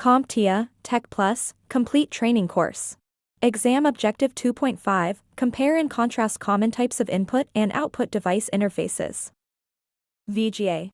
CompTIA Tech Plus Complete Training Course. Exam Objective 2.5 Compare and contrast common types of input and output device interfaces. VGA.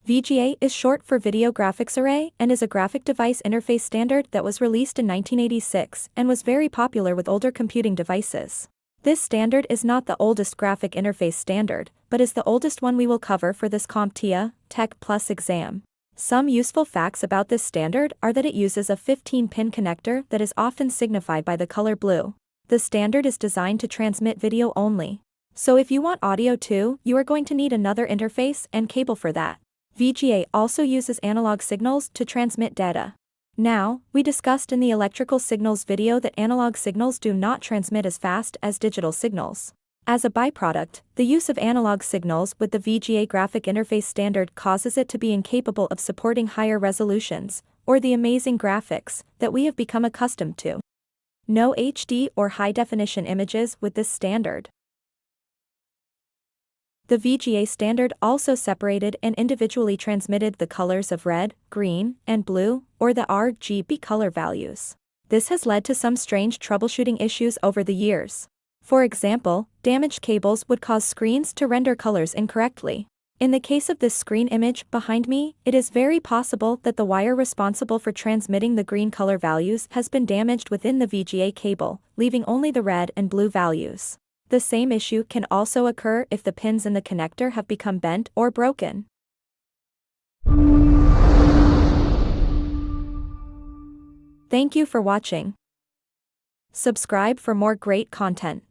VGA is short for Video Graphics Array and is a graphic device interface standard that was released in 1986 and was very popular with older computing devices. This standard is not the oldest graphic interface standard, but is the oldest one we will cover for this CompTIA Tech Plus exam. Some useful facts about this standard are that it uses a 15-pin connector that is often signified by the color blue. The standard is designed to transmit video only. So if you want audio too, you are going to need another interface and cable for that. VGA also uses analog signals to transmit data. Now, we discussed in the electrical signals video that analog signals do not transmit as fast as digital signals. As a byproduct, the use of analog signals with the VGA graphic interface standard causes it to be incapable of supporting higher resolutions, or the amazing graphics that we have become accustomed to. No HD or high-definition images with this standard. The VGA standard also separated and individually transmitted the colors of red, green, and blue, or the RGB color values. This has led to some strange troubleshooting issues over the years. For example, damaged cables would cause screens to render colors incorrectly. In the case of this screen image behind me, it is very possible that the wire responsible for transmitting the green color values has been damaged within the VGA cable, leaving only the red and blue values. The same issue can also occur if the pins in the connector have become bent or broken. Thank you for watching. Subscribe for more great content.